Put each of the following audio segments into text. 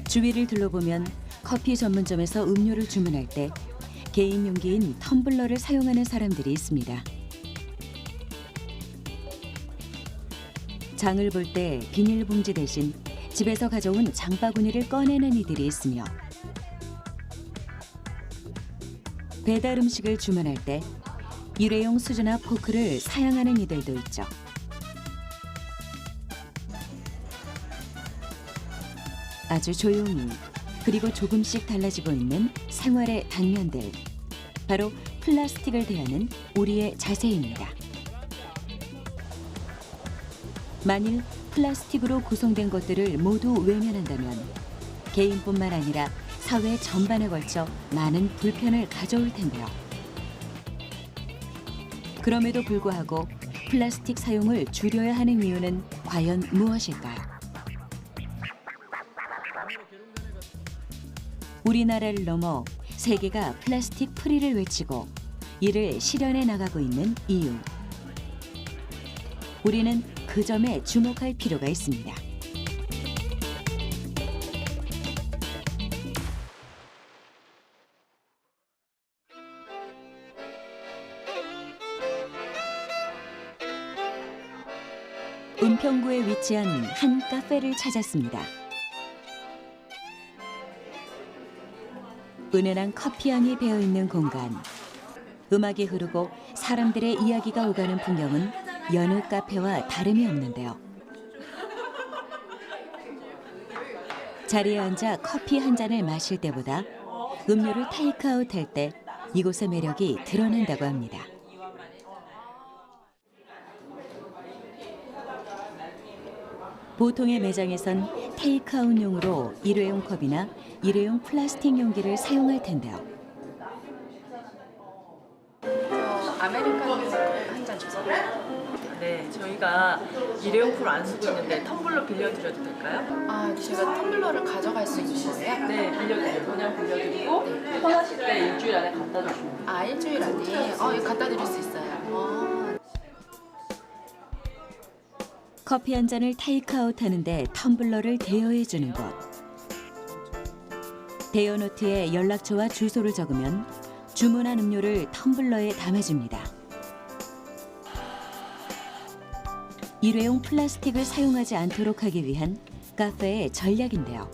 주위를 둘러보면 커피 전문점에서 음료를 주문할 때 개인 용기인 텀블러를 사용하는 사람들이 있습니다. 장을 볼 때 비닐봉지 대신 집에서 가져온 장바구니를 꺼내는 이들이 있으며 배달 음식을 주문할 때 일회용 수저나 포크를 사용하는 이들도 있죠. 아주 조용히 그리고 조금씩 달라지고 있는 생활의 단면들. 바로 플라스틱을 대하는 우리의 자세입니다. 만일 플라스틱으로 구성된 것들을 모두 외면한다면 개인뿐만 아니라 사회 전반에 걸쳐 많은 불편을 가져올 텐데요. 그럼에도 불구하고 플라스틱 사용을 줄여야 하는 이유는 과연 무엇일까요? 우리나라를 넘어 세계가 플라스틱 프리를 외치고 이를 실현해 나가고 있는 이유. 우리는 그 점에 주목할 필요가 있습니다. 은평구에 위치한 한 카페를 찾았습니다. 은은한 커피향이 배어있는 공간. 음악이 흐르고 사람들의 이야기가 오가는 풍경은 여느 카페와 다름이 없는데요. 자리에 앉아 커피 한 잔을 마실 때보다 음료를 테이크아웃 할 때 이곳의 매력이 드러난다고 합니다. 보통의 매장에선 테이크아웃용으로 일회용 컵이나 일회용 플라스틱 용기를 사용할 텐데요. 아메리카노 한 잔 주세요. 네, 저희가 일회용품 안 쓰고 있는데 텀블러 빌려드려도 될까요? 아, 제가 텀블러를 가져갈 수 있는 거예요? 네, 빌려드려요. 그냥 빌려드리고 편하실 때 일주일 안에 갖다 주시면 돼요. 아, 일주일 안에? 이거 갖다 드릴 수 있어요. 커피 한 잔을 테이크아웃 하는데 텀블러를 대여해 주는 곳. 대여 노트에 연락처와 주소를 적으면 주문한 음료를 텀블러에 담아줍니다. 일회용 플라스틱을 사용하지 않도록 하기 위한 카페의 전략인데요.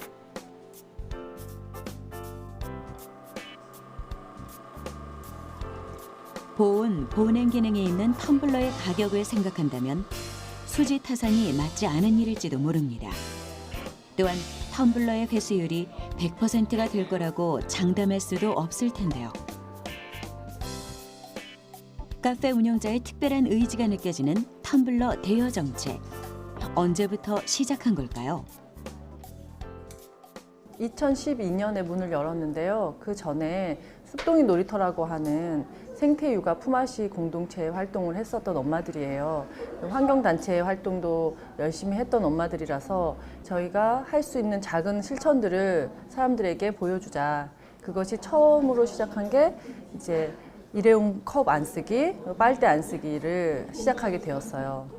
보온, 보냉 기능이 있는 텀블러의 가격을 생각한다면 수지 타산이 맞지 않은 일일지도 모릅니다. 또한 텀블러의 회수율이 100%가 될 거라고 장담할 수도 없을 텐데요. 카페 운영자의 특별한 의지가 느껴지는 텀블러 대여 정책. 언제부터 시작한 걸까요? 2012년에 문을 열었는데요. 그 전에 숲동이 놀이터라고 하는 생태육아 품앗이 공동체 활동을 했었던 엄마들이에요. 환경단체 활동도 열심히 했던 엄마들이라서 저희가 할 수 있는 작은 실천들을 사람들에게 보여주자. 그것이 처음으로 시작한 게 이제 일회용 컵 안 쓰기, 빨대 안 쓰기를 시작하게 되었어요.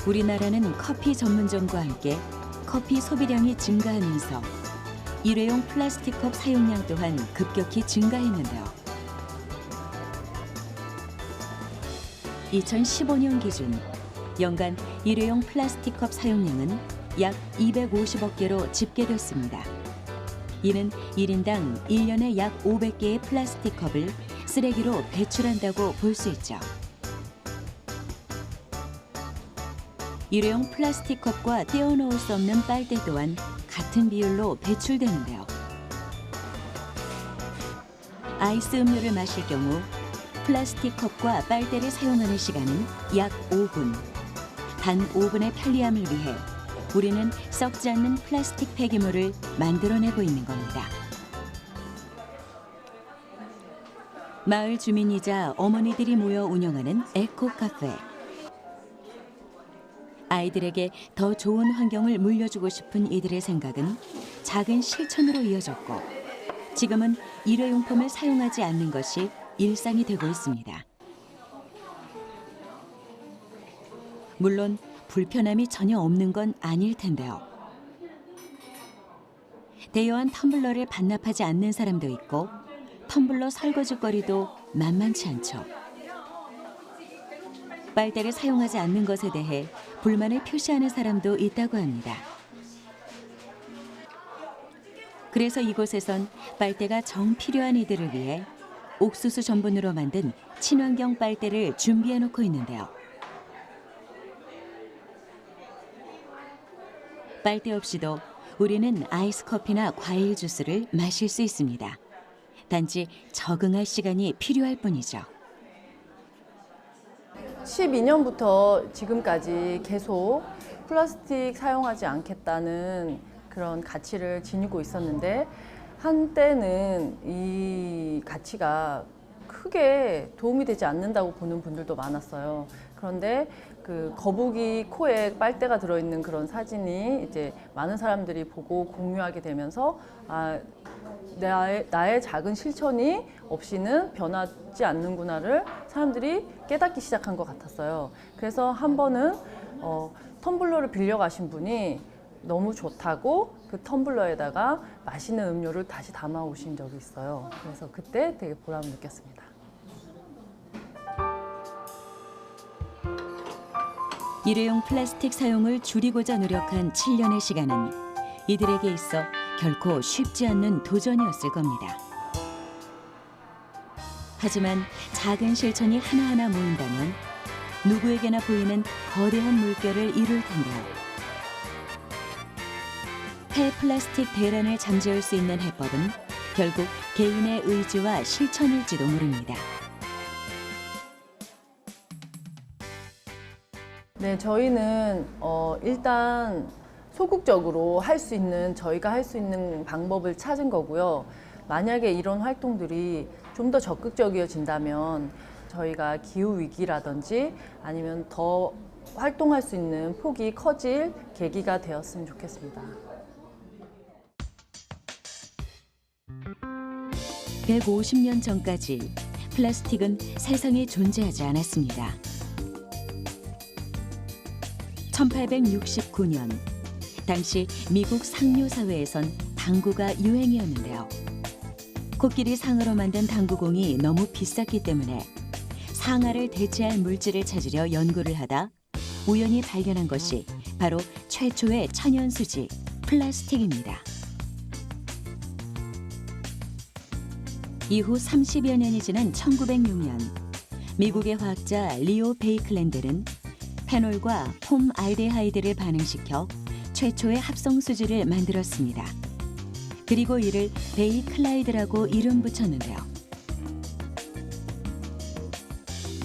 우리나라는 커피 전문점과 함께 커피 소비량이 증가하면서 일회용 플라스틱 컵 사용량 또한 급격히 증가했는데요. 2015년 기준 연간 일회용 플라스틱 컵 사용량은 약 250억 개로 집계됐습니다. 이는 1인당 1년에 약 500개의 플라스틱 컵을 쓰레기로 배출한다고 볼 수 있죠. 일회용 플라스틱 컵과 떼어놓을 수 없는 빨대 또한 같은 비율로 배출되는데요. 아이스 음료를 마실 경우 플라스틱 컵과 빨대를 사용하는 시간은 약 5분. 단 5분의 편리함을 위해 우리는 썩지 않는 플라스틱 폐기물을 만들어내고 있는 겁니다. 마을 주민이자 어머니들이 모여 운영하는 에코 카페. 아이들에게 더 좋은 환경을 물려주고 싶은 이들의 생각은 작은 실천으로 이어졌고 지금은 일회용품을 사용하지 않는 것이 일상이 되고 있습니다. 물론 불편함이 전혀 없는 건 아닐 텐데요. 대여한 텀블러를 반납하지 않는 사람도 있고 텀블러 설거지거리도 만만치 않죠. 빨대를 사용하지 않는 것에 대해 불만을 표시하는 사람도 있다고 합니다. 그래서 이곳에선 빨대가 정 필요한 이들을 위해 옥수수 전분으로 만든 친환경 빨대를 준비해 놓고 있는데요. 빨대 없이도 우리는 아이스 커피나 과일 주스를 마실 수 있습니다. 단지 적응할 시간이 필요할 뿐이죠. 12년부터 지금까지 계속 플라스틱 사용하지 않겠다는 그런 가치를 지니고 있었는데 한때는 이 가치가 크게 도움이 되지 않는다고 보는 분들도 많았어요. 그런데 그 거북이 코에 빨대가 들어있는 그런 사진이 이제 많은 사람들이 보고 공유하게 되면서 나의 작은 실천이 없이는 변하지 않는구나를 사람들이 깨닫기 시작한 것 같았어요. 그래서 한 번은 텀블러를 빌려 가신 분이 너무 좋다고 그 텀블러에다가 맛있는 음료를 다시 담아 오신 적이 있어요. 그래서 그때 되게 보람을 느꼈습니다. 일회용 플라스틱 사용을 줄이고자 노력한 7년의 시간은 이들에게 있어 결코 쉽지 않는 도전이었을 겁니다. 하지만 작은 실천이 하나하나 모인다면 누구에게나 보이는 거대한 물결을 이룰 텐데요. 폐플라스틱 대란을 잠재울 수 있는 해법은 결국 개인의 의지와 실천일지도 모릅니다. 네, 저희는 일단 소극적으로 저희가 할 수 있는 방법을 찾은 거고요. 만약에 이런 활동들이 좀 더 적극적이어진다면 저희가 기후 위기라든지 아니면 더 활동할 수 있는 폭이 커질 계기가 되었으면 좋겠습니다. 150년 전까지 플라스틱은 세상에 존재하지 않았습니다. 1869년 당시 미국 상류 사회에선 당구가 유행이었는데요. 코끼리 상으로 만든 당구공이 너무 비쌌기 때문에 상아를 대체할 물질을 찾으려 연구를 하다 우연히 발견한 것이 바로 최초의 천연수지 플라스틱입니다. 이후 30여 년이 지난 1906년 미국의 화학자 리오 베이클랜드는 페놀과 폼 알데하이드를 반응시켜 최초의 합성수지를 만들었습니다. 그리고 이를 베이클라이드라고 이름 붙였는데요.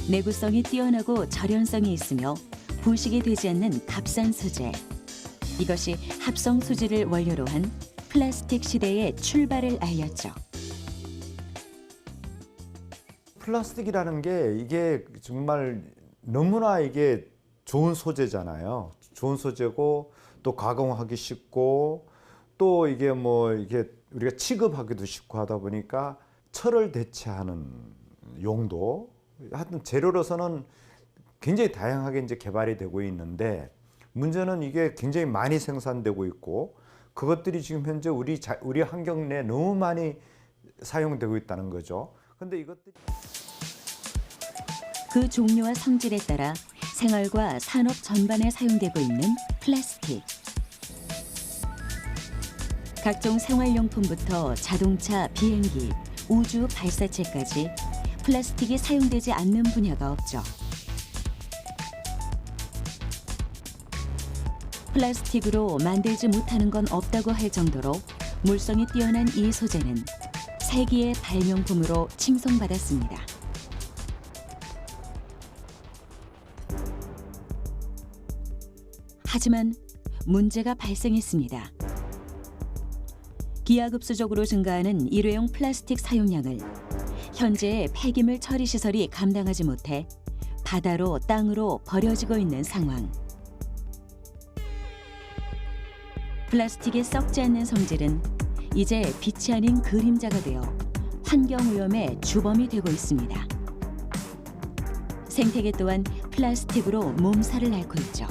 내구성이 뛰어나고 절연성이 있으며 부식이 되지 않는 값싼 소재. 이것이 합성수지를 원료로 한 플라스틱 시대의 출발을 알렸죠. 플라스틱이라는 게 이게 정말 너무나 이게 좋은 소재잖아요. 좋은 소재고 또 가공하기 쉽고 또 이게 이게 우리가 취급하기도 쉽고 하다 보니까 철을 대체하는 용도, 하여튼 재료로서는 굉장히 다양하게 이제 개발이 되고 있는데 문제는 이게 굉장히 많이 생산되고 있고 그것들이 지금 현재 우리 환경 내에 너무 많이 사용되고 있다는 거죠. 근데 이것들이 그 종류와 성질에 따라 생활과 산업 전반에 사용되고 있는 플라스틱. 각종 생활용품부터 자동차, 비행기, 우주 발사체까지 플라스틱이 사용되지 않는 분야가 없죠. 플라스틱으로 만들지 못하는 건 없다고 할 정도로 물성이 뛰어난 이 소재는 세계의 발명품으로 칭송받았습니다. 하지만 문제가 발생했습니다. 기하급수적으로 증가하는 일회용 플라스틱 사용량을 현재의 폐기물 처리 시설이 감당하지 못해 바다로 땅으로 버려지고 있는 상황. 플라스틱의 썩지 않는 성질은 이제 빛이 아닌 그림자가 되어 환경오염의 주범이 되고 있습니다. 생태계 또한 플라스틱으로 몸살을 앓고 있죠.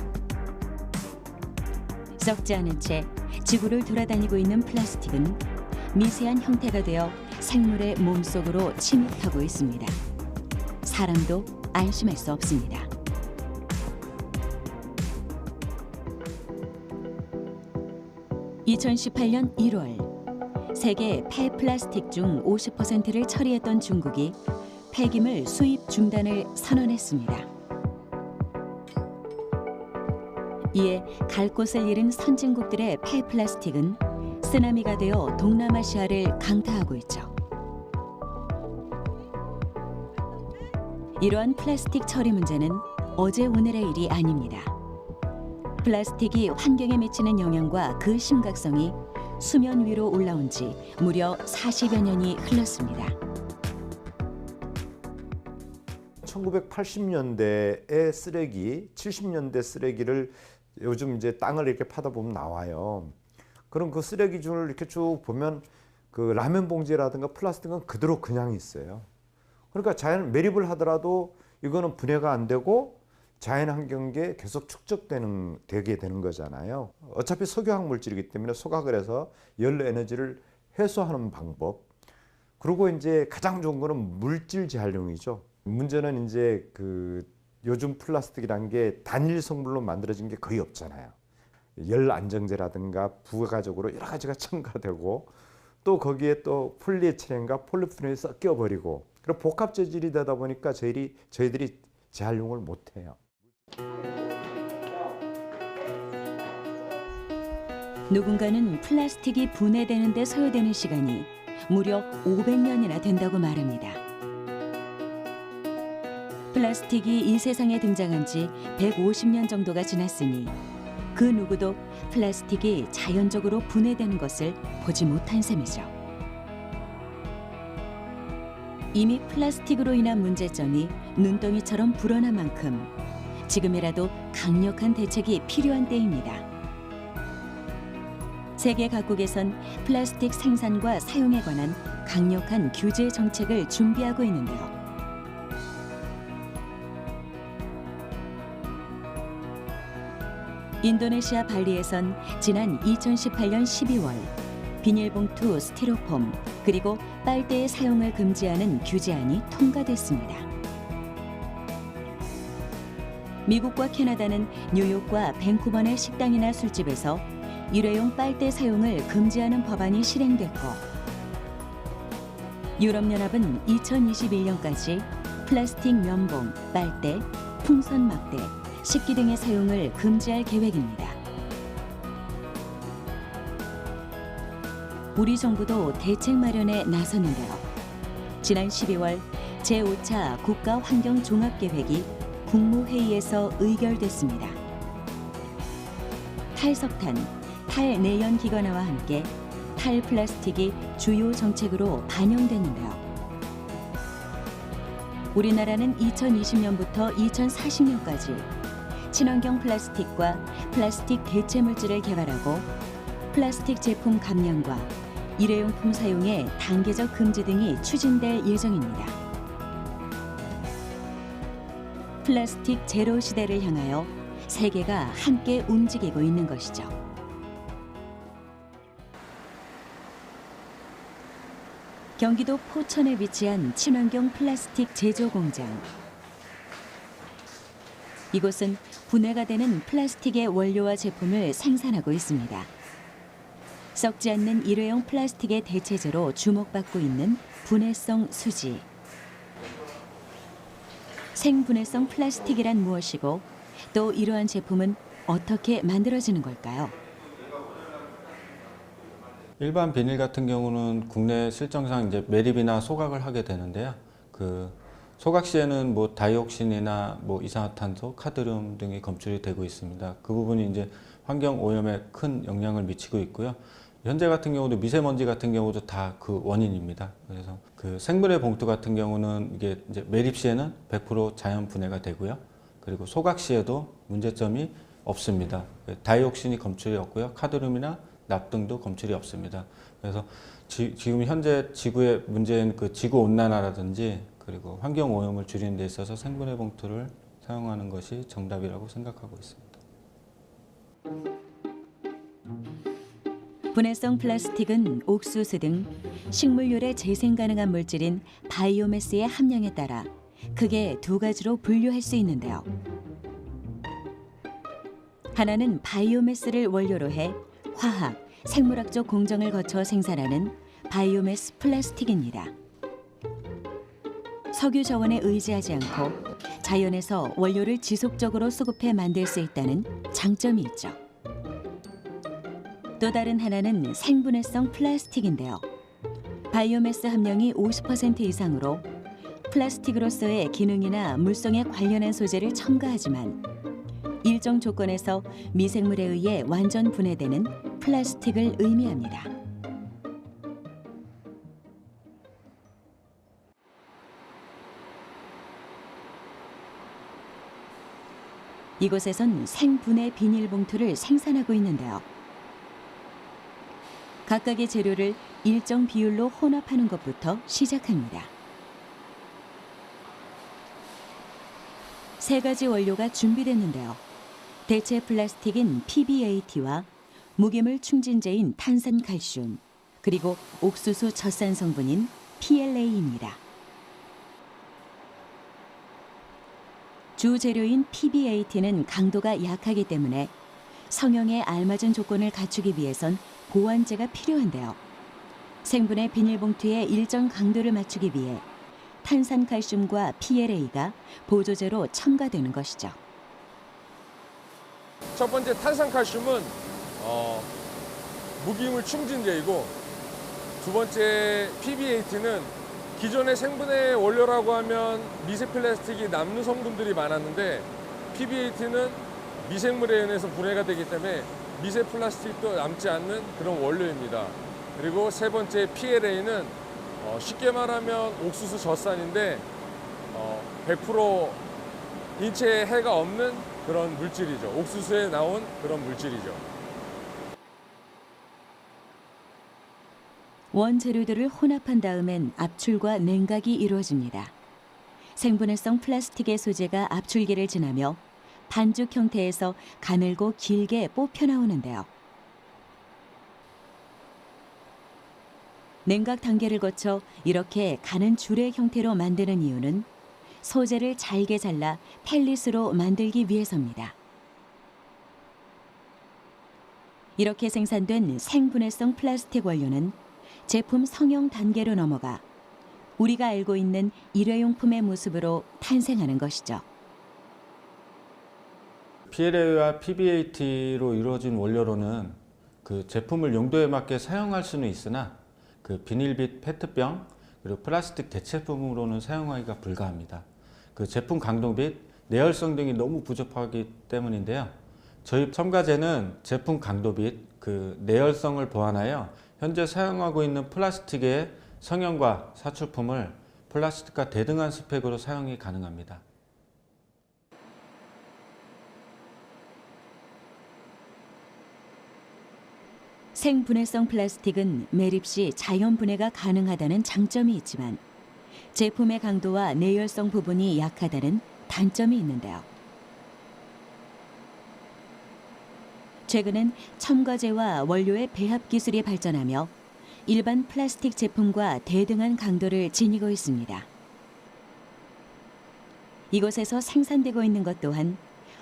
썩지 않은 채 지구를 돌아다니고 있는 플라스틱은 미세한 형태가 되어 생물의 몸속으로 침입하고 있습니다. 사람도 안심할 수 없습니다. (2018년 1월) 세계 폐플라스틱 중 50%를 처리했던 중국이 폐기물 수입 중단을 선언했습니다. 이에 갈 곳을 잃은 선진국들의 폐플라스틱은 쓰나미가 되어 동남아시아를 강타하고 있죠. 이러한 플라스틱 처리 문제는 어제 오늘의 일이 아닙니다. 플라스틱이 환경에 미치는 영향과 그 심각성이 수면 위로 올라온 지 무려 40여 년이 흘렀습니다. 1980년대의 쓰레기, 70년대 쓰레기를 요즘 이제 땅을 이렇게 파다 보면 나와요. 그럼 그 쓰레기 줄을 이렇게 쭉 보면 그 라면 봉지라든가 플라스틱은 그대로 그냥 있어요. 그러니까 자연 매립을 하더라도 이거는 분해가 안 되고 자연 환경에 계속 되게 되는 거잖아요. 어차피 석유화학 물질이기 때문에 소각을 해서 열 에너지를 해소하는 방법. 그리고 이제 가장 좋은 거는 물질 재활용이죠. 문제는 이제 그 요즘 플라스틱이란 게 단일 성분으로 만들어진 게 거의 없잖아요. 열 안정제라든가 부가적으로 여러 가지가 첨가되고 또 거기에 또 폴리에틸렌과 폴리피놀이 섞여 버리고 그리고 복합 재질이 되다 보니까 저희들이 재활용을 못 해요. 누군가는 플라스틱이 분해되는 데 소요되는 시간이 무려 500년이나 된다고 말합니다. 플라스틱이 이 세상에 등장한 지 150년 정도가 지났으니 그 누구도 플라스틱이 자연적으로 분해되는 것을 보지 못한 셈이죠. 이미 플라스틱으로 인한 문제점이 눈덩이처럼 불어난 만큼 지금이라도 강력한 대책이 필요한 때입니다. 세계 각국에선 플라스틱 생산과 사용에 관한 강력한 규제 정책을 준비하고 있는데요. 인도네시아 발리에선 지난 2018년 12월 비닐봉투, 스티로폼, 그리고 빨대의 사용을 금지하는 규제안이 통과됐습니다. 미국과 캐나다는 뉴욕과 밴쿠버 내 식당이나 술집에서 일회용 빨대 사용을 금지하는 법안이 실행됐고 유럽연합은 2021년까지 플라스틱 면봉, 빨대, 풍선 막대, 식기 등의 사용을 금지할 계획입니다. 우리 정부도 대책 마련에 나섰는데요. 지난 12월 제5차 국가환경종합계획이 국무회의에서 의결됐습니다. 탈석탄, 탈내연기관화와 함께 탈플라스틱이 주요 정책으로 반영됐는데요. 우리나라는 2020년부터 2040년까지 친환경 플라스틱과 플라스틱 대체 물질을 개발하고 플라스틱 제품 감량과 일회용품 사용의 단계적 금지 등이 추진될 예정입니다. 플라스틱 제로 시대를 향하여 세계가 함께 움직이고 있는 것이죠. 경기도 포천에 위치한 친환경 플라스틱 제조 공장. 이곳은 분해가 되는 플라스틱의 원료와 제품을 생산하고 있습니다. 썩지 않는 일회용 플라스틱의 대체제로 주목받고 있는 분해성 수지. 생분해성 플라스틱이란 무엇이고 또 이러한 제품은 어떻게 만들어지는 걸까요? 일반 비닐 같은 경우는 국내 실정상 이제 매립이나 소각을 하게 되는데요. 그 소각 시에는 뭐 다이옥신이나 뭐 이산화탄소, 카드뮴 등이 검출이 되고 있습니다. 그 부분이 이제 환경 오염에 큰 영향을 미치고 있고요. 현재 같은 경우도 미세먼지 같은 경우도 다 그 원인입니다. 그래서 그 생분해 봉투 같은 경우는 이게 이제 매립 시에는 100% 자연 분해가 되고요. 그리고 소각 시에도 문제점이 없습니다. 다이옥신이 검출이 없고요. 카드뮴이나 납 등도 검출이 없습니다. 그래서 지금 현재 지구의 문제인 그 지구 온난화라든지 그리고 환경 오염을 줄이는 데 있어서 생분해 봉투를 사용하는 것이 정답이라고 생각하고 있습니다. 분해성 플라스틱은 옥수수 등 식물율에 재생 가능한 물질인 바이오매스의 함량에 따라 크게 두 가지로 분류할 수 있는데요. 하나는 바이오매스를 원료로 해 화학, 생물학적 공정을 거쳐 생산하는 바이오매스 플라스틱입니다. 석유 자원에 의지하지 않고 자연에서 원료를 지속적으로 수급해 만들 수 있다는 장점이 있죠. 또 다른 하나는 생분해성 플라스틱인데요. 바이오매스 함량이 50% 이상으로 플라스틱으로서의 기능이나 물성에 관련한 소재를 첨가하지만 일정 조건에서 미생물에 의해 완전 분해되는 플라스틱을 의미합니다. 이곳에선 생분해 비닐봉투를 생산하고 있는데요. 각각의 재료를 일정 비율로 혼합하는 것부터 시작합니다. 세 가지 원료가 준비됐는데요. 대체 플라스틱인 PBAT와 무게물 충진제인 탄산칼슘, 그리고 옥수수 젖산 성분인 PLA입니다. 주 재료인 PBAT는 강도가 약하기 때문에 성형에 알맞은 조건을 갖추기 위해선 보완제가 필요한데요. 생분해 비닐봉투에 일정 강도를 맞추기 위해 탄산칼슘과 PLA가 보조제로 첨가되는 것이죠. 첫 번째 탄산칼슘은 무기물 충진제이고, 두 번째 PBAT는 기존의 생분해 원료라고 하면 미세 플라스틱이 남는 성분들이 많았는데, PBAT는 미생물에 의해서 분해가 되기 때문에 미세 플라스틱도 남지 않는 그런 원료입니다. 그리고 세 번째 PLA는 쉽게 말하면 옥수수 젖산인데 100% 인체에 해가 없는 그런 물질이죠. 옥수수에 나온 그런 물질이죠. 원재료들을 혼합한 다음엔 압출과 냉각이 이루어집니다. 생분해성 플라스틱의 소재가 압출기를 지나며 반죽 형태에서 가늘고 길게 뽑혀 나오는데요. 냉각 단계를 거쳐 이렇게 가는 줄의 형태로 만드는 이유는 소재를 잘게 잘라 펠릿으로 만들기 위해서입니다. 이렇게 생산된 생분해성 플라스틱 원료는 제품 성형 단계로 넘어가 우리가 알고 있는 일회용품의 모습으로 탄생하는 것이죠. PLA와 PBAT로 이루어진 원료로는 그 제품을 용도에 맞게 사용할 수는 있으나 그 비닐빛 페트병 그리고 플라스틱 대체품으로는 사용하기가 불가합니다. 그 제품 강도 및 내열성 등이 너무 부족하기 때문인데요. 저희 첨가제는 제품 강도 및 그 내열성을 보완하여 현재 사용하고 있는 플라스틱의 성형과 사출품을 플라스틱과 대등한 스펙으로 사용이 가능합니다. 생분해성 플라스틱은 매립 시 자연 분해가 가능하다는 장점이 있지만 제품의 강도와 내열성 부분이 약하다는 단점이 있는데요. 최근엔 첨가제와 원료의 배합 기술이 발전하며 일반 플라스틱 제품과 대등한 강도를 지니고 있습니다. 이곳에서 생산되고 있는 것 또한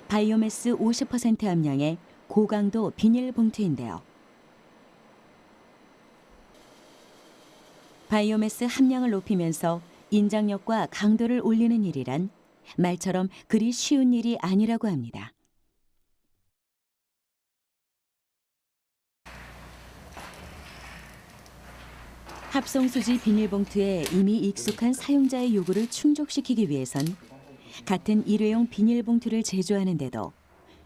바이오매스 50% 함량의 고강도 비닐봉투인데요. 바이오매스 함량을 높이면서 인장력과 강도를 올리는 일이란 말처럼 그리 쉬운 일이 아니라고 합니다. 합성수지 비닐봉투에 이미 익숙한 사용자의 요구를 충족시키기 위해선 같은 일회용 비닐봉투를 제조하는데도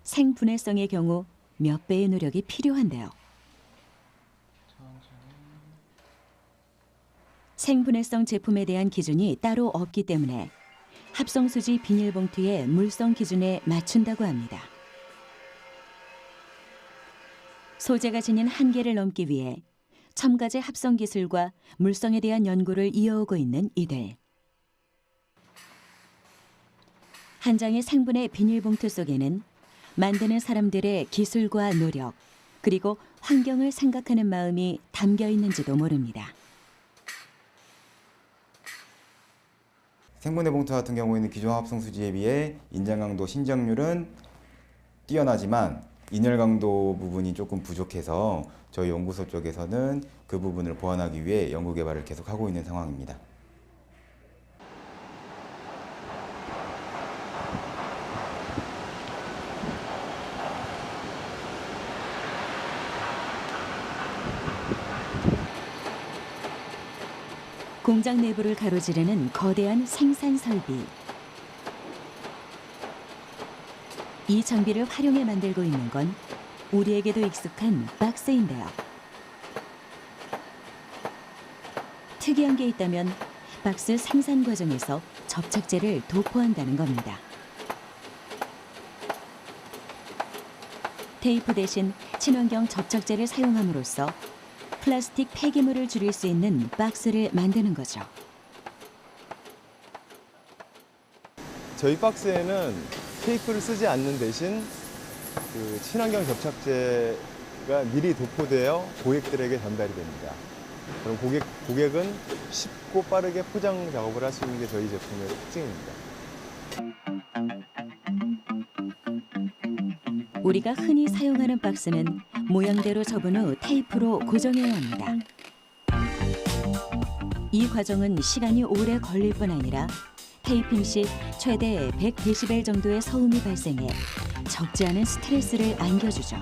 생분해성의 경우 몇 배의 노력이 필요한데요. 생분해성 제품에 대한 기준이 따로 없기 때문에 합성수지 비닐봉투의 물성 기준에 맞춘다고 합니다. 소재가 지닌 한계를 넘기 위해 첨가제 합성 기술과 물성에 대한 연구를 이어오고 있는 이들. 한 장의 생분해 비닐봉투 속에는 만드는 사람들의 기술과 노력, 그리고 환경을 생각하는 마음이 담겨 있는지도 모릅니다. 생분해 봉투 같은 경우에는 기존 합성 수지에 비해 인장 강도 신정률은 뛰어나지만 인열 강도 부분이 조금 부족해서 저희 연구소 쪽에서는 그 부분을 보완하기 위해 연구 개발을 계속하고 있는 상황입니다. 공장 내부를 가로지르는 거대한 생산 설비. 이 장비를 활용해 만들고 있는 건 우리에게도 익숙한 박스인데요. 특이한 게 있다면 박스 생산 과정에서 접착제를 도포한다는 겁니다. 테이프 대신 친환경 접착제를 사용함으로써 플라스틱 폐기물을 줄일 수 있는 박스를 만드는 거죠. 저희 박스에는 테이프를 쓰지 않는 대신 그 친환경 접착제가 미리 도포되어 고객들에게 전달이 됩니다. 그럼 고객은 쉽고 빠르게 포장 작업을 할 수 있는 게 저희 제품의 특징입니다. 우리가 흔히 사용하는 박스는 모양대로 접은 후 테이프로 고정해야 합니다. 이 과정은 시간이 오래 걸릴 뿐 아니라 테이핑 시 최대 100데시벨 정도의 소음이 발생해 적지 않은 스트레스를 안겨주죠.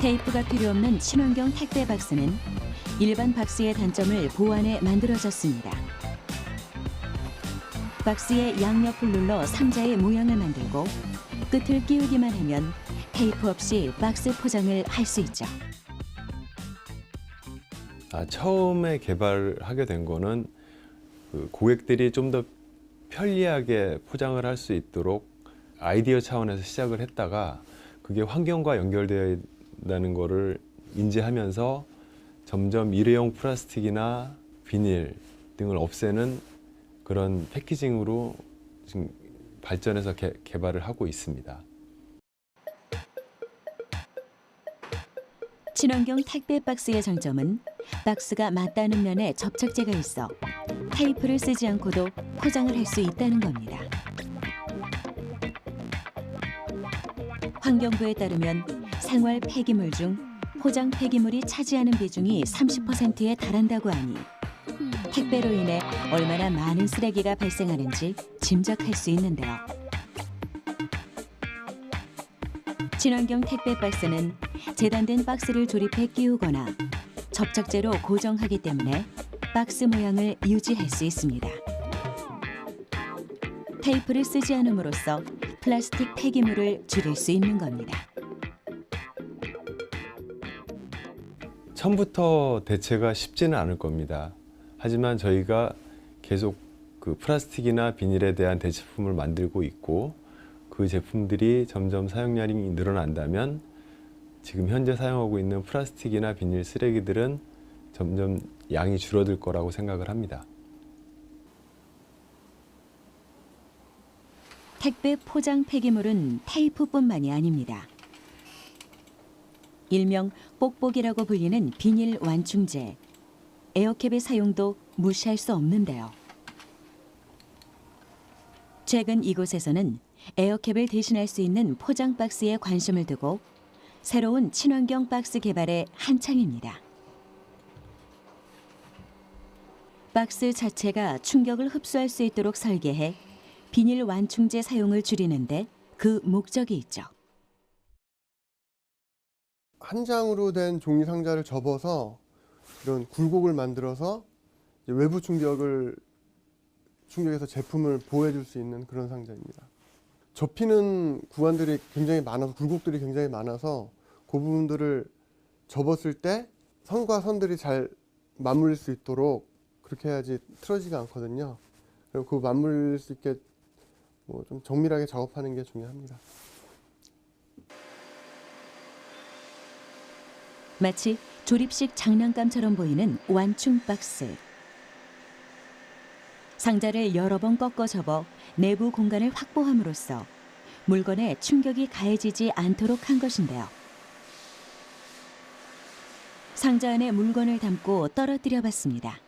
테이프가 필요 없는 친환경 택배 박스는 일반 박스의 단점을 보완해 만들어졌습니다. 박스의 양옆을 눌러 상자의 모양을 만들고 끝을 끼우기만 하면 테이프 없이 박스 포장을 할 수 있죠. 처음에 개발하게 된 거는 그 고객들이 좀 더 편리하게 포장을 할 수 있도록 아이디어 차원에서 시작을 했다가 그게 환경과 연결되어 있다는 거를 인지하면서 점점 일회용 플라스틱이나 비닐 등을 없애는 그런 패키징으로 지금 발전해서 개발을 하고 있습니다. 친환경 택배 박스의 장점은 박스가 맞닿는 면에 접착제가 있어 테이프를 쓰지 않고도 포장을 할 수 있다는 겁니다. 환경부에 따르면 생활 폐기물 중 포장 폐기물이 차지하는 비중이 30%에 달한다고 하니 택배로 인해 얼마나 많은 쓰레기가 발생하는지 짐작할 수 있는데요. 친환경 택배 박스는 재단된 박스를 조립해 끼우거나 접착제로 고정하기 때문에 박스 모양을 유지할 수 있습니다. 테이프를 쓰지 않음으로써 플라스틱 폐기물을 줄일 수 있는 겁니다. 처음부터 대체가 쉽지는 않을 겁니다. 하지만 저희가 계속 그 플라스틱이나 비닐에 대한 대체품을 만들고 있고 그 제품들이 점점 사용량이 늘어난다면 지금 현재 사용하고 있는 플라스틱이나 비닐 쓰레기들은 점점 양이 줄어들 거라고 생각을 합니다. 택배 포장 폐기물은 테이프뿐만이 아닙니다. 일명 뽁뽁이라고 불리는 비닐 완충제, 에어캡의 사용도 무시할 수 없는데요. 최근 이곳에서는 에어캡을 대신할 수 있는 포장 박스에 관심을 두고 새로운 친환경 박스 개발에 한창입니다. 박스 자체가 충격을 흡수할 수 있도록 설계해 비닐 완충제 사용을 줄이는데 그 목적이 있죠. 한 장으로 된 종이 상자를 접어서 이런 굴곡을 만들어서 외부 충격에서 제품을 보호해 줄 수 있는 그런 상자입니다. 접히는 구간들이 굉장히 많아서 굴곡들이 굉장히 많아서 그 부분들을 접었을 때 선과 선들이 잘 맞물릴 수 있도록 그렇게 해야지 틀어지가 않거든요. 그리고 그 맞물릴 수 있게 좀 정밀하게 작업하는 게 중요합니다. 마치 조립식 장난감처럼 보이는 완충 박스. 상자를 여러 번 꺾어 접어 내부 공간을 확보함으로써 물건에 충격이 가해지지 않도록 한 것인데요. 상자 안에 물건을 담고 떨어뜨려 봤습니다.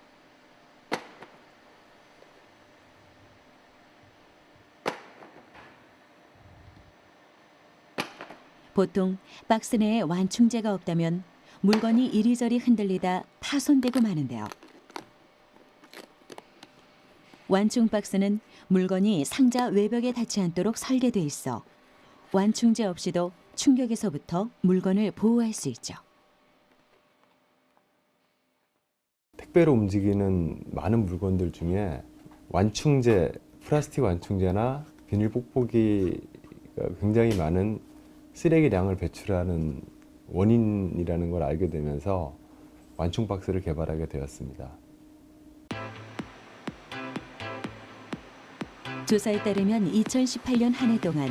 보통 박스 내에 완충제가 없다면 물건이 이리저리 흔들리다 파손되고 마는데요. 완충 박스는 물건이 상자 외벽에 닿지 않도록 설계돼 있어 완충제 없이도 충격에서부터 물건을 보호할 수 있죠. 택배로 움직이는 많은 물건들 중에 완충제, 플라스틱 완충제나 비닐 뽁뽁이가 굉장히 많은 쓰레기량을 배출하는 원인이라는 걸 알게 되면서 완충 박스를 개발하게 되었습니다. 조사에 따르면 2018년 한 해 동안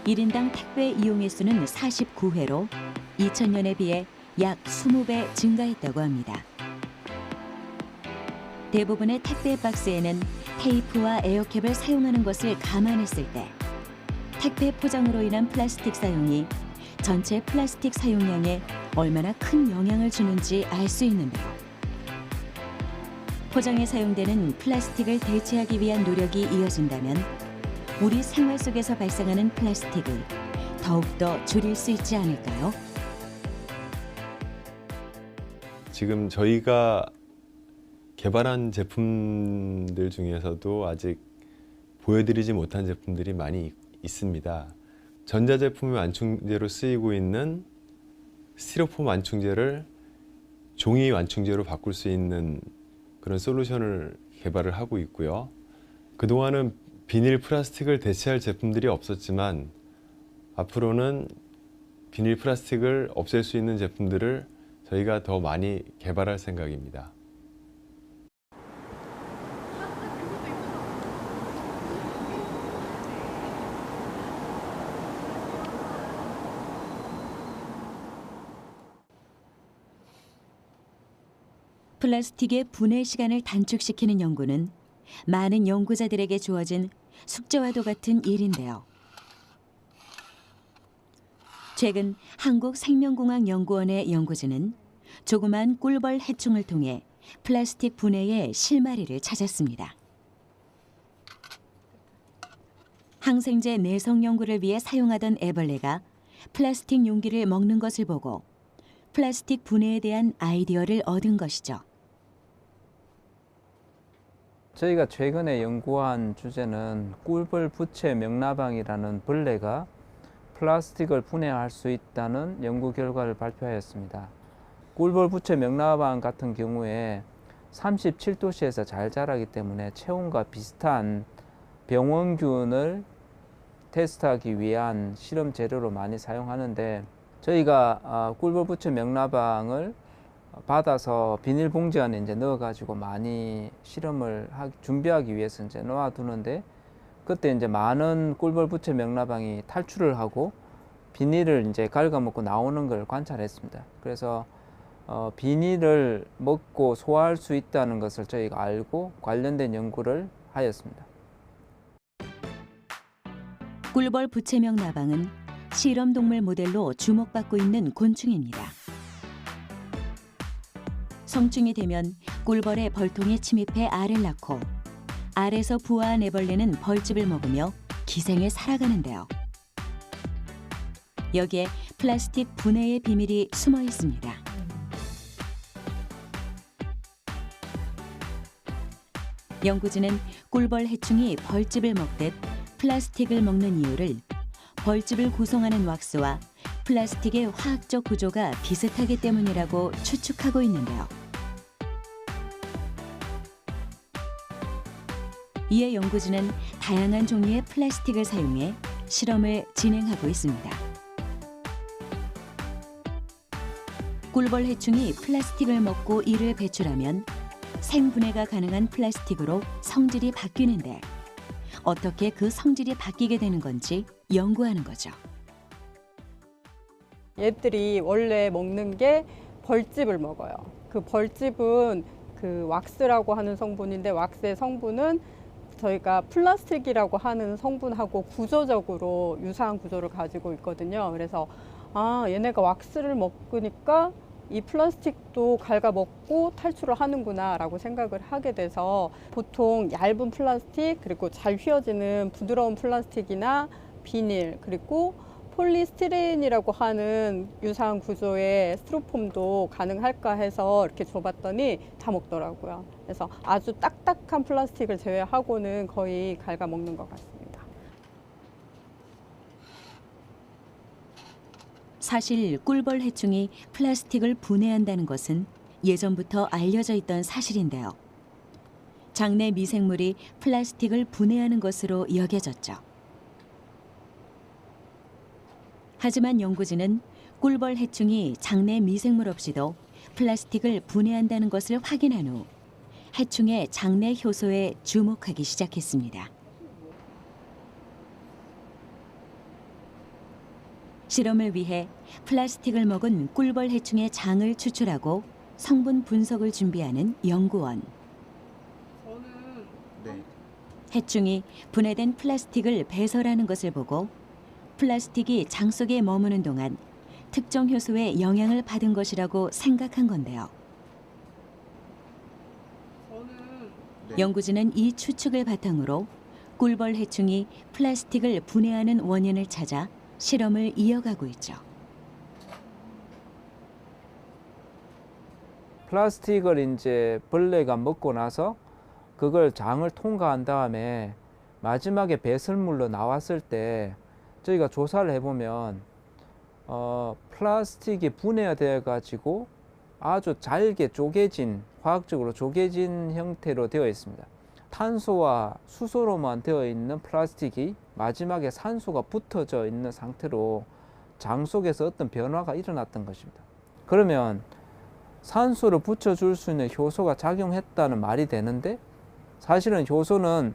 1인당 택배 이용회 수는 49회로 2000년에 비해 약 20배 증가했다고 합니다. 대부분의 택배 박스에는 테이프와 에어캡을 사용하는 것을 감안했을 때 택배 포장으로 인한 플라스틱 사용이 전체 플라스틱 사용량에 얼마나 큰 영향을 주는지 알 수 있는데요. 포장에 사용되는 플라스틱을 대체하기 위한 노력이 이어진다면 우리 생활 속에서 발생하는 플라스틱을 더욱더 줄일 수 있지 않을까요? 지금 저희가 개발한 제품들 중에서도 아직 보여드리지 못한 제품들이 많이 있습니다. 전자제품의 완충제로 쓰이고 있는 스티로폼 완충제를 종이 완충제로 바꿀 수 있는 그런 솔루션을 개발을 하고 있고요. 그동안은 비닐 플라스틱을 대체할 제품들이 없었지만 앞으로는 비닐 플라스틱을 없앨 수 있는 제품들을 저희가 더 많이 개발할 생각입니다. 플라스틱의 분해 시간을 단축시키는 연구는 많은 연구자들에게 주어진 숙제와도 같은 일인데요. 최근 한국생명공학연구원의 연구진은 조그만 꿀벌 해충을 통해 플라스틱 분해의 실마리를 찾았습니다. 항생제 내성 연구를 위해 사용하던 애벌레가 플라스틱 용기를 먹는 것을 보고 플라스틱 분해에 대한 아이디어를 얻은 것이죠. 저희가 최근에 연구한 주제는 꿀벌 부채 명나방이라는 벌레가 플라스틱을 분해할 수 있다는 연구 결과를 발표하였습니다. 꿀벌 부채 명나방 같은 경우에 37도씨에서 잘 자라기 때문에 체온과 비슷한 병원균을 테스트하기 위한 실험 재료로 많이 사용하는데 저희가 꿀벌 부채 명나방을 받아서 비닐봉지 안에 이제 넣어가지고 많이 실험을 준비하기 위해서 이제 놓아두는데 그때 이제 많은 꿀벌 부채 명나방이 탈출을 하고 비닐을 이제 갉아먹고 나오는 걸 관찰했습니다. 그래서 비닐을 먹고 소화할 수 있다는 것을 저희가 알고 관련된 연구를 하였습니다. 꿀벌 부채명 나방은 실험동물 모델로 주목받고 있는 곤충입니다. 성충이 되면 꿀벌의 벌통에 침입해 알을 낳고 알에서 부화한 애벌레는 벌집을 먹으며 기생을 살아가는데요. 여기에 플라스틱 분해의 비밀이 숨어 있습니다. 연구진은 꿀벌 해충이 벌집을 먹듯 플라스틱을 먹는 이유를 벌집을 구성하는 왁스와 플라스틱의 화학적 구조가 비슷하기 때문이라고 추측하고 있는데요. 이에 연구진은 다양한 종류의 플라스틱을 사용해 실험을 진행하고 있습니다. 꿀벌 해충이 플라스틱을 먹고 이를 배출하면 생분해가 가능한 플라스틱으로 성질이 바뀌는데 어떻게 그 성질이 바뀌게 되는 건지 연구하는 거죠. 얘들이 원래 먹는 게 벌집을 먹어요. 그 벌집은 그 그 왁스라고 하는 성분인데 왁스의 성분은 저희가 플라스틱이라고 하는 성분하고 구조적으로 유사한 구조를 가지고 있거든요. 그래서 얘네가 왁스를 먹으니까 이 플라스틱도 갉아먹고 탈출을 하는구나 라고 생각을 하게 돼서 보통 얇은 플라스틱 그리고 잘 휘어지는 부드러운 플라스틱이나 비닐 그리고 폴리스티렌이라고 하는 유사한 구조의 스티로폼도 가능할까 해서 이렇게 줘봤더니 다 먹더라고요. 그래서 아주 딱딱한 플라스틱을 제외하고는 거의 갉아먹는 것 같습니다. 사실 꿀벌 해충이 플라스틱을 분해한다는 것은 예전부터 알려져 있던 사실인데요. 장내 미생물이 플라스틱을 분해하는 것으로 여겨졌죠. 하지만 연구진은 꿀벌 해충이 장내 미생물 없이도 플라스틱을 분해한다는 것을 확인한 후 해충의 장내 효소에 주목하기 시작했습니다. 실험을 위해 플라스틱을 먹은 꿀벌 해충의 장을 추출하고 성분 분석을 준비하는 연구원. 해충이 분해된 플라스틱을 배설하는 것을 보고 플라스틱이 장 속에 머무는 동안 특정 효소에 영향을 받은 것이라고 생각한 건데요. 연구진은 이 추측을 바탕으로 꿀벌 해충이 플라스틱을 분해하는 원인을 찾아 실험을 이어가고 있죠. 플라스틱을 이제 벌레가 먹고 나서 그걸 장을 통과한 다음에 마지막에 배설물로 나왔을 때 저희가 조사를 해보면 플라스틱이 분해되어 가지고 아주 잘게 쪼개진, 화학적으로 쪼개진 형태로 되어 있습니다. 탄소와 수소로만 되어 있는 플라스틱이 마지막에 산소가 붙어져 있는 상태로 장 속에서 어떤 변화가 일어났던 것입니다. 그러면 산소를 붙여줄 수 있는 효소가 작용했다는 말이 되는데 사실은 효소는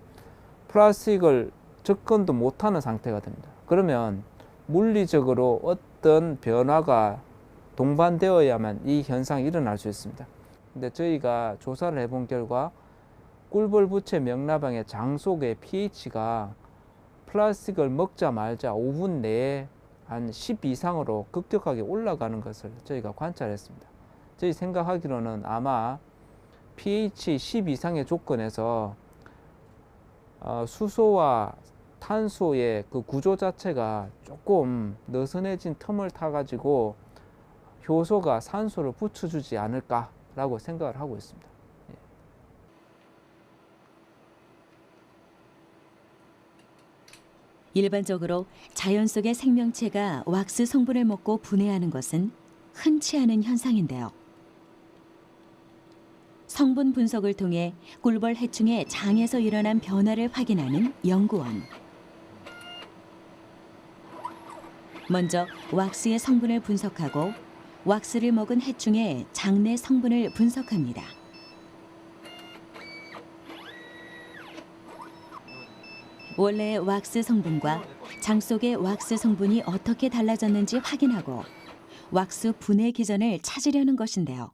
플라스틱을 접근도 못하는 상태가 됩니다. 그러면 물리적으로 어떤 변화가 동반되어야만 이 현상이 일어날 수 있습니다. 근데 저희가 조사를 해본 결과 꿀벌 부채 명나방의 장 속의 pH가 플라스틱을 먹자마자 5분 내에 한 10 이상으로 급격하게 올라가는 것을 저희가 관찰했습니다. 저희 생각하기로는 아마 pH 10 이상의 조건에서 수소와 탄소의 그 구조 자체가 조금 느슨해진 틈을 타가지고 효소가 산소를 붙여주지 않을까라고 생각을 하고 있습니다. 일반적으로 자연 속의 생명체가 왁스 성분을 먹고 분해하는 것은 흔치 않은 현상인데요. 성분 분석을 통해 꿀벌 해충의 장에서 일어난 변화를 확인하는 연구원. 먼저 왁스의 성분을 분석하고 왁스를 먹은 해충의 장내 성분을 분석합니다. 원래의 왁스 성분과 장 속의 왁스 성분이 어떻게 달라졌는지 확인하고 왁스 분해 기전을 찾으려는 것인데요.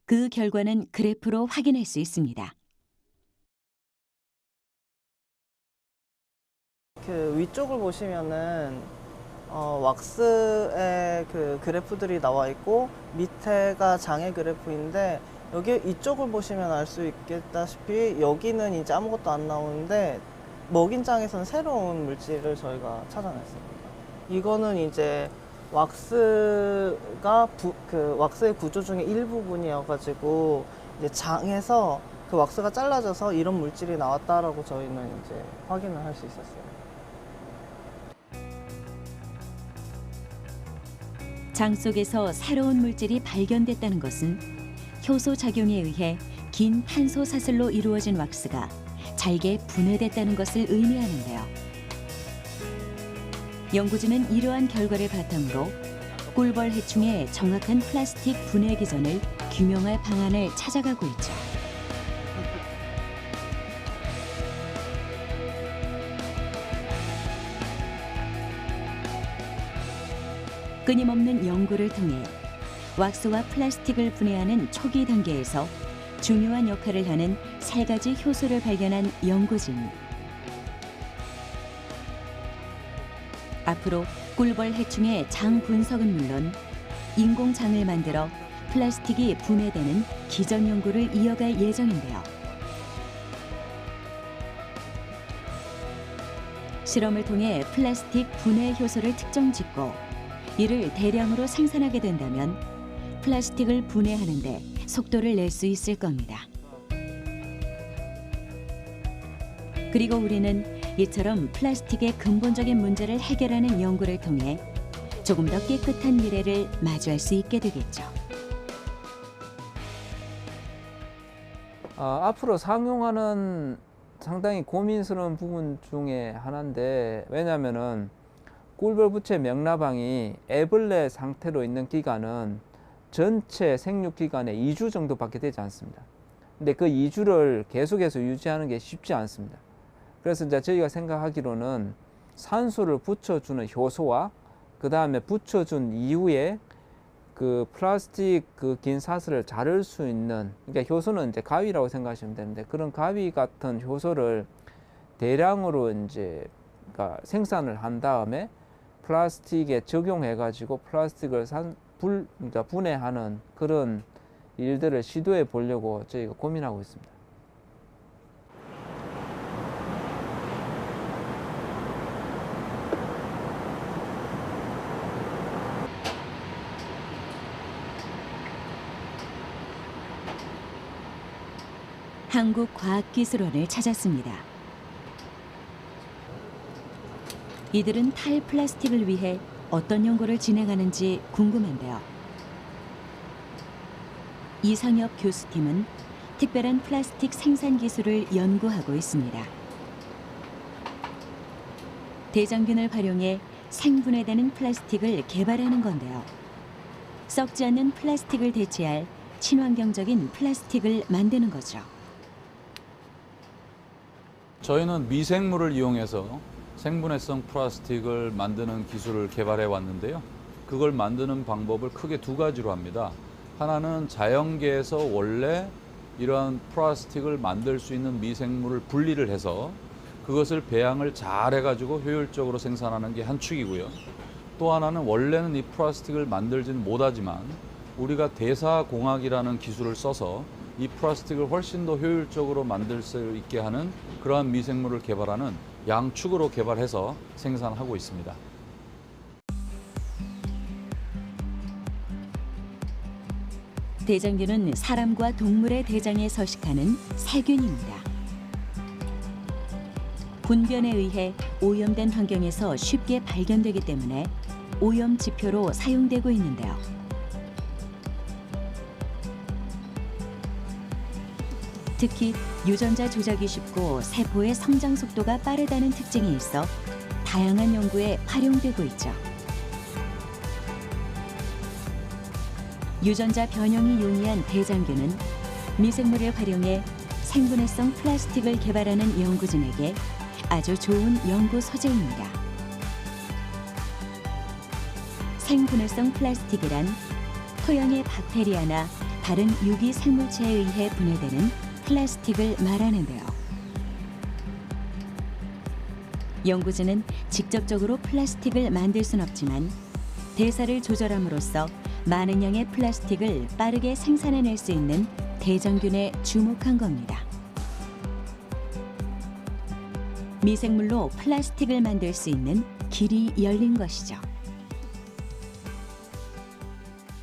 그 결과는 그래프로 확인할 수 있습니다. 그 위쪽을 보시면은 왁스의 그 그래프들이 나와 있고 밑에가 장의 그래프인데 여기 이쪽을 보시면 알 수 있겠다시피 여기는 이제 아무것도 안 나오는데 먹인 장에서는 새로운 물질을 저희가 찾아냈습니다. 이거는 이제 왁스가 그 왁스의 구조 중에 일부분이어가지고 이제 장에서 그 왁스가 잘라져서 이런 물질이 나왔다라고 저희는 이제 확인을 할 수 있었어요. 장 속에서 새로운 물질이 발견됐다는 것은 효소 작용에 의해 긴 탄소 사슬로 이루어진 왁스가 잘게 분해됐다는 것을 의미하는데요. 연구진은 이러한 결과를 바탕으로 꿀벌 해충의 정확한 플라스틱 분해 기전을 규명할 방안을 찾아가고 있죠. 끊임없는 연구를 통해 왁스와 플라스틱을 분해하는 초기 단계에서 중요한 역할을 하는 3가지 효소를 발견한 연구진. 앞으로 꿀벌 해충의 장 분석은 물론 인공장을 만들어 플라스틱이 분해되는 기전 연구를 이어갈 예정인데요. 실험을 통해 플라스틱 분해 효소를 특정짓고 이를 대량으로 생산하게 된다면 플라스틱을 분해하는 데 속도를 낼 수 있을 겁니다. 그리고 우리는 이처럼 플라스틱의 근본적인 문제를 해결하는 연구를 통해 조금 더 깨끗한 미래를 마주할 수 있게 되겠죠. 앞으로 상용화는 상당히 고민스러운 부분 중에 하나인데, 왜냐하면은 꿀벌 부채 명나방이 애벌레 상태로 있는 기간은 전체 생육 기간의 2주 정도밖에 되지 않습니다. 근데 그 2주를 계속해서 유지하는 게 쉽지 않습니다. 그래서 이제 저희가 생각하기로는 산소를 붙여주는 효소와 그 다음에 붙여준 이후에 그 플라스틱 그 긴 사슬을 자를 수 있는, 그러니까 효소는 이제 가위라고 생각하시면 되는데, 그런 가위 같은 효소를 대량으로 이제 그러니까 생산을 한 다음에 플라스틱에 적용해 가지고 플라스틱을 그러니까 분해하는 그런 일들을 시도해 보려고 저희가 고민하고 있습니다. 한국과학기술원을 찾았습니다. 이들은 탈플라스틱을 위해 어떤 연구를 진행하는지 궁금한데요. 이상혁 교수팀은 특별한 플라스틱 생산 기술을 연구하고 있습니다. 대장균을 활용해 생분해되는 플라스틱을 개발하는 건데요. 썩지 않는 플라스틱을 대체할 친환경적인 플라스틱을 만드는 거죠. 저희는 미생물을 이용해서 생분해성 플라스틱을 만드는 기술을 개발해 왔는데요. 그걸 만드는 방법을 크게 2가지로 합니다. 하나는 자연계에서 원래 이러한 플라스틱을 만들 수 있는 미생물을 분리를 해서 그것을 배양을 잘 해가지고 효율적으로 생산하는 게 한 축이고요. 또 하나는 원래는 이 플라스틱을 만들지는 못하지만 우리가 대사공학이라는 기술을 써서 이 플라스틱을 훨씬 더 효율적으로 만들 수 있게 하는 그러한 미생물을 개발하는 양축으로 개발해서 생산하고 있습니다. 대장균은 사람과 동물의 대장에 서식하는 세균입니다. 분변에 의해 오염된 환경에서 쉽게 발견되기 때문에 오염 지표로 사용되고 있는데요. 특히 유전자 조작이 쉽고 세포의 성장 속도가 빠르다는 특징이 있어 다양한 연구에 활용되고 있죠. 유전자 변형이 용이한 대장균은 미생물을 활용해 생분해성 플라스틱을 개발하는 연구진에게 아주 좋은 연구 소재입니다. 생분해성 플라스틱이란 토양의 박테리아나 다른 유기 생물체에 의해 분해되는 플라스틱을 말하는데요. 연구진은 직접적으로 플라스틱을 만들 순 없지만 대사를 조절함으로써 많은 양의 플라스틱을 빠르게 생산해낼 수 있는 대장균에 주목한 겁니다. 미생물로 플라스틱을 만들 수 있는 길이 열린 것이죠.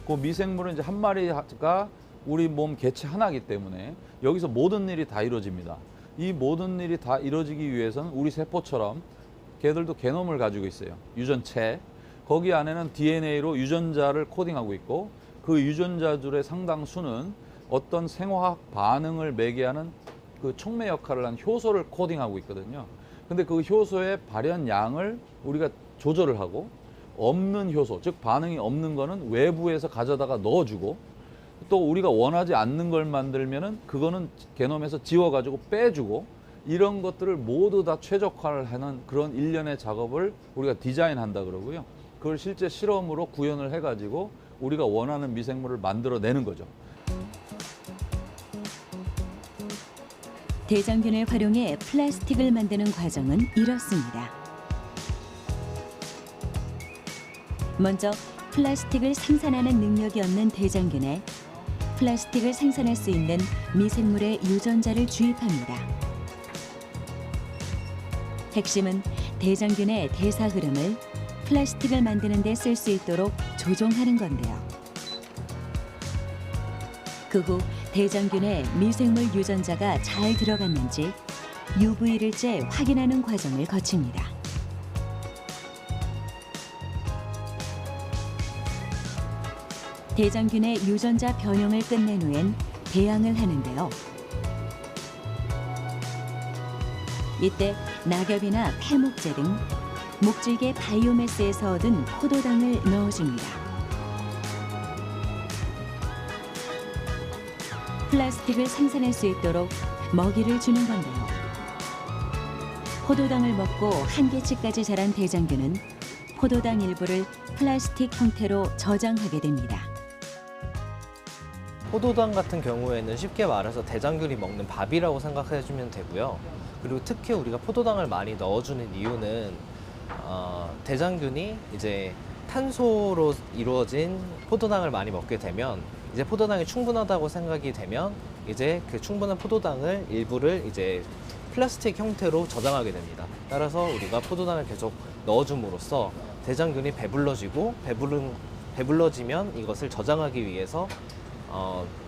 그 미생물은 이제 한 마리가 우리 몸 개체 하나이기 때문에 여기서 모든 일이 다 이루어집니다. 이 모든 일이 다 이루어지기 위해서는 우리 세포처럼 걔들도 게놈을 가지고 있어요. 유전체. 거기 안에는 DNA로 유전자를 코딩하고 있고 그 유전자들의 상당수는 어떤 생화학 반응을 매개하는 그 촉매 역할을 한 효소를 코딩하고 있거든요. 근데 그 효소의 발현량을 우리가 조절을 하고 없는 효소, 즉 반응이 없는 거는 외부에서 가져다가 넣어주고 또 우리가 원하지 않는 걸 만들면은 그거는 게놈에서 지워가지고 빼주고 이런 것들을 모두 다 최적화를 하는 그런 일련의 작업을 우리가 디자인한다 그러고요. 그걸 실제 실험으로 구현을 해가지고 우리가 원하는 미생물을 만들어내는 거죠. 대장균을 활용해 플라스틱을 만드는 과정은 이렇습니다. 먼저 플라스틱을 생산하는 능력이 없는 대장균에 플라스틱을 생산할 수 있는 미생물의 유전자를 주입합니다. 핵심은 대장균의 대사 흐름을 플라스틱을 만드는 데 쓸 수 있도록 조종하는 건데요. 그 후 대장균에 미생물 유전자가 잘 들어갔는지 UV를 쬐 확인하는 과정을 거칩니다. 대장균의 유전자 변형을 끝낸 후엔 배양을 하는데요. 이때 낙엽이나 폐목재 등 목질개 바이오매스에서 얻은 포도당을 넣어줍니다. 플라스틱을 생산할 수 있도록 먹이를 주는 건데요. 포도당을 먹고 한계치까지 자란 대장균은 포도당 일부를 플라스틱 형태로 저장하게 됩니다. 포도당 같은 경우에는 쉽게 말해서 대장균이 먹는 밥이라고 생각해주면 되고요. 그리고 특히 우리가 포도당을 많이 넣어주는 이유는 대장균이 이제 탄소로 이루어진 포도당을 많이 먹게 되면 이제 포도당이 충분하다고 생각이 되면 이제 그 충분한 포도당을 일부를 이제 플라스틱 형태로 저장하게 됩니다. 따라서 우리가 포도당을 계속 넣어줌으로써 대장균이 배불러지고 배불러지면 이것을 저장하기 위해서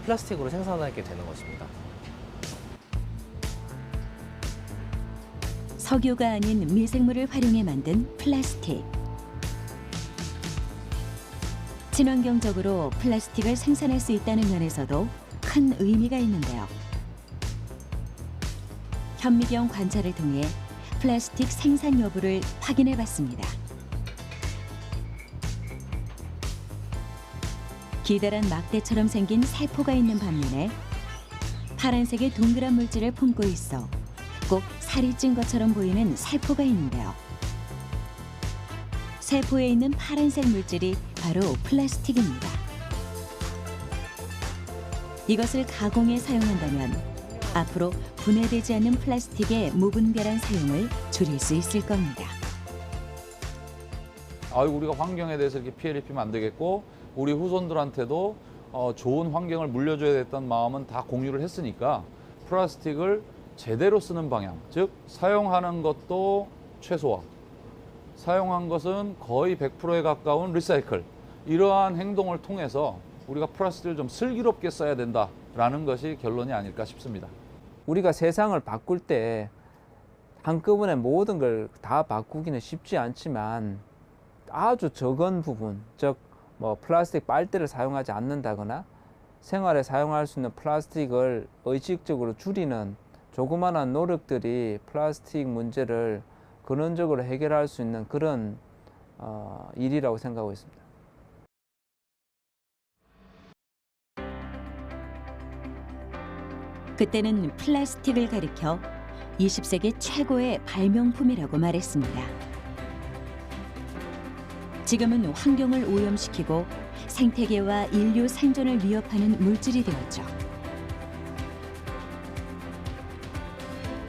플라스틱으로 생산하게 되는 것입니다. 석유가 아닌 미생물을 활용해 만든 플라스틱. 친환경적으로 플라스틱을 생산할 수 있다는 면에서도 큰 의미가 있는데요. 현미경 관찰을 통해 플라스틱 생산 여부를 확인해 봤습니다. 기다란 막대처럼 생긴 세포가 있는 반면에 파란색의 동그란 물질을 품고 있어 꼭 살이 찐 것처럼 보이는 세포가 있는데요. 세포에 있는 파란색 물질이 바로 플라스틱입니다. 이것을 가공에 사용한다면 앞으로 분해되지 않는 플라스틱의 무분별한 사용을 줄일 수 있을 겁니다. 우리가 환경에 대해서 이렇게 피해를 입히면 안 되겠고 우리 후손들한테도 좋은 환경을 물려줘야겠다는 마음은 다 공유를 했으니까 플라스틱을 제대로 쓰는 방향, 즉 사용하는 것도 최소화, 사용한 것은 거의 100%에 가까운 리사이클, 이러한 행동을 통해서 우리가 플라스틱을 좀 슬기롭게 써야 된다라는 것이 결론이 아닐까 싶습니다. 우리가 세상을 바꿀 때 한꺼번에 모든 걸 다 바꾸기는 쉽지 않지만 아주 적은 부분, 즉 뭐 플라스틱 빨대를 사용하지 않는다거나 생활에 사용할 수 있는 플라스틱을 의식적으로 줄이는 조그마한 노력들이 플라스틱 문제를 근원적으로 해결할 수 있는 그런 일이라고 생각하고 있습니다. 그때는 플라스틱을 가리켜 20세기 최고의 발명품이라고 말했습니다. 지금은 환경을 오염시키고 생태계와 인류 생존을 위협하는 물질이 되었죠.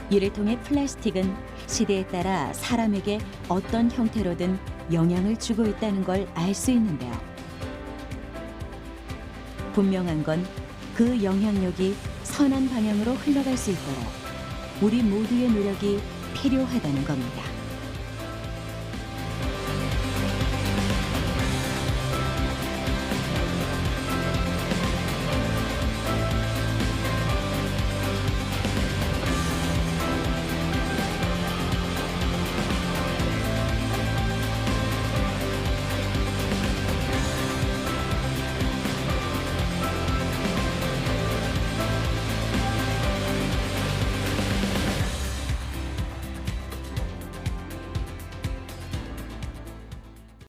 이를 통해 플라스틱은 시대에 따라 사람에게 어떤 형태로든 영향을 주고 있다는 걸 알 수 있는데요. 분명한 건 그 영향력이 선한 방향으로 흘러갈 수 있도록 우리 모두의 노력이 필요하다는 겁니다.